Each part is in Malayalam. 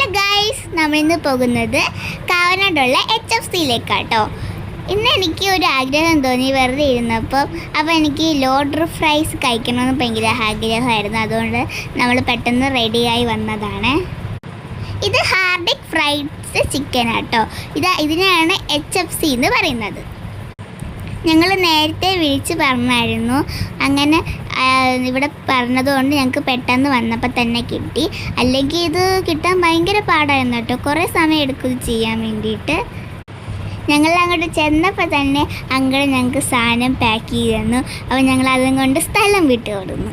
ഹലോ ഗൈസ്, നമ്മളിന്ന് പോകുന്നത് കാവനാടുള്ള HFCയിലേക്കാട്ടോ. ഇന്ന് എനിക്ക് ഒരു ആഗ്രഹം തോന്നി വെറുതെ ഇരുന്നപ്പോൾ. അപ്പോൾ എനിക്ക് ലോഡർ ഫ്രൈസ് കഴിക്കണമെന്ന് ഭയങ്കര ആഗ്രഹമായിരുന്നു. അതുകൊണ്ട് നമ്മൾ പെട്ടെന്ന് റെഡിയായി വന്നതാണ്. ഇത് ഹാർഡിക് ഫ്രൈഡ്സ് ചിക്കൻ ആട്ടോ. ഇതിനെയാണ് HFC എന്ന് പറയുന്നത്. ഞങ്ങൾ നേരത്തെ വിളിച്ച് പറഞ്ഞായിരുന്നു. അങ്ങനെ ഇവിടെ പറഞ്ഞതുകൊണ്ട് ഞങ്ങൾക്ക് പെട്ടെന്ന് വന്നപ്പോൾ തന്നെ കിട്ടി. അല്ലെങ്കിൽ ഇത് കിട്ടാൻ ഭയങ്കര പാടായിരുന്നു കേട്ടോ. കുറേ സമയം എടുക്കും ചെയ്യാൻ വേണ്ടിയിട്ട്. ഞങ്ങൾ അങ്ങോട്ട് ചെന്നപ്പോൾ തന്നെ അങ്കിൾ ഞങ്ങൾക്ക് സാധനം പാക്ക് ചെയ്ത് തന്നു. അപ്പോൾ ഞങ്ങൾ അതും കൊണ്ട് സ്ഥലം വിട്ട് കൊടുന്നു.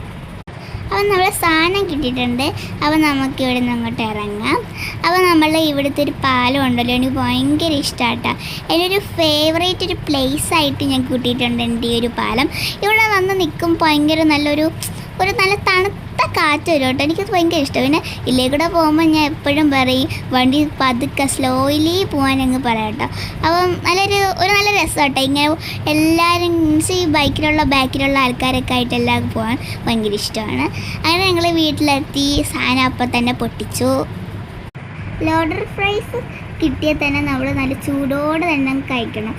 അപ്പോൾ നമ്മൾ സാധനം കിട്ടിയിട്ടുണ്ട്. അപ്പോൾ നമുക്ക് ഇവിടെ നിന്ന് അങ്ങോട്ട് ഇറങ്ങാം. അപ്പോൾ നമ്മൾ ഇവിടുത്തെ ഒരു പാലം ഉണ്ടല്ലോ, എനിക്ക് ഭയങ്കര ഇഷ്ടമായിട്ടാണ്. എൻ്റെ ഒരു ഫേവറേറ്റ് ഒരു പ്ലേസായിട്ട് ഞാൻ കൂട്ടിയിട്ടുണ്ട് എൻ്റെ ഈ ഒരു പാലം. ഇവിടെ വന്ന് നിൽക്കുമ്പോൾ ഭയങ്കര നല്ല തണുത്ത കാറ്റ് വരും കേട്ടോ. എനിക്കത് ഭയങ്കര ഇഷ്ടം. പിന്നെ ഇല്ലേ കൂടെ പോകുമ്പോൾ ഞാൻ എപ്പോഴും പറയും വണ്ടി പതുക്കെ സ്ലോയിലി പോകാൻ അങ്ങ് പറയാം കേട്ടോ. അപ്പം നല്ല രസം കേട്ടോ. ഇങ്ങനെ എല്ലാവരും ഈ ബാക്കിലുള്ള ആൾക്കാരൊക്കെ ആയിട്ട് എല്ലാവർക്കും പോകാൻ ഭയങ്കര ഇഷ്ടമാണ്. അങ്ങനെ ഞങ്ങൾ വീട്ടിലെത്തി സാധനം അപ്പം തന്നെ പൊട്ടിച്ചു. ലോഡർ ഫ്രൈസ് കിട്ടിയാൽ തന്നെ നമ്മൾ നല്ല ചൂടോടെ തന്നെ കഴിക്കണം.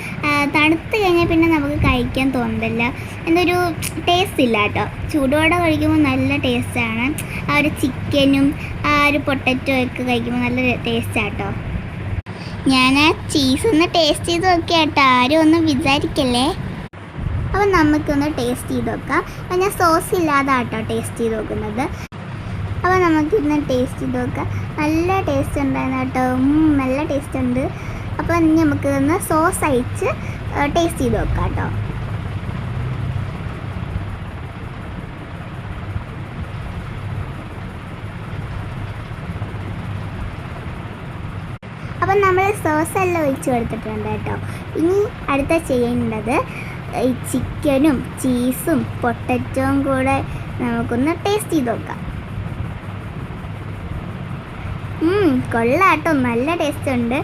തണുത്ത് കഴിഞ്ഞാൽ പിന്നെ നമുക്ക് കഴിക്കാൻ തോന്നുന്നില്ല, എന്നൊരു ടേസ്റ്റ് ഇല്ല കേട്ടോ. ചൂടോടെ കഴിക്കുമ്പോൾ നല്ല ടേസ്റ്റാണ്. ആ ഒരു ചിക്കനും ആ ഒരു പൊട്ടറ്റോ ഒക്കെ കഴിക്കുമ്പോൾ നല്ല ടേസ്റ്റാണ് കേട്ടോ. ഞാൻ ആ ചീസൊന്ന് ടേസ്റ്റ് ചെയ്ത് നോക്കിയാൽ കേട്ടോ, ആരും ഒന്നും വിചാരിക്കല്ലേ. അപ്പോൾ നമുക്കൊന്ന് ടേസ്റ്റ് ചെയ്ത് നോക്കാം. ഞാൻ സോസ് ഇല്ലാതെ കേട്ടോ ടേസ്റ്റ് ചെയ്ത് നോക്കുന്നത്. അപ്പോൾ നമുക്കിന്ന് ടേസ്റ്റ് ചെയ്ത് നോക്കാം. നല്ല ടേസ്റ്റ് ഉണ്ടായിരുന്നു കേട്ടോ. നല്ല ടേസ്റ്റ് ഉണ്ട്. അപ്പോൾ ഇനി നമുക്കിതൊന്ന് സോസ് അയച്ച് ടേസ്റ്റ് ചെയ്ത് നോക്കാം കേട്ടോ. അപ്പം നമ്മൾ സോസ് എല്ലാം ഒഴിച്ച് കൊടുത്തിട്ടുണ്ട് കേട്ടോ. ഇനി അടുത്ത ചെയ്യേണ്ടത് ഈ ചിക്കനും ചീസും പൊട്ടറ്റോയും കൂടെ നമുക്കൊന്ന് ടേസ്റ്റ് ചെയ്ത് നോക്കാം. കൊള്ളാട്ടോ, നല്ല ടേസ്റ്റ് ഉണ്ട്.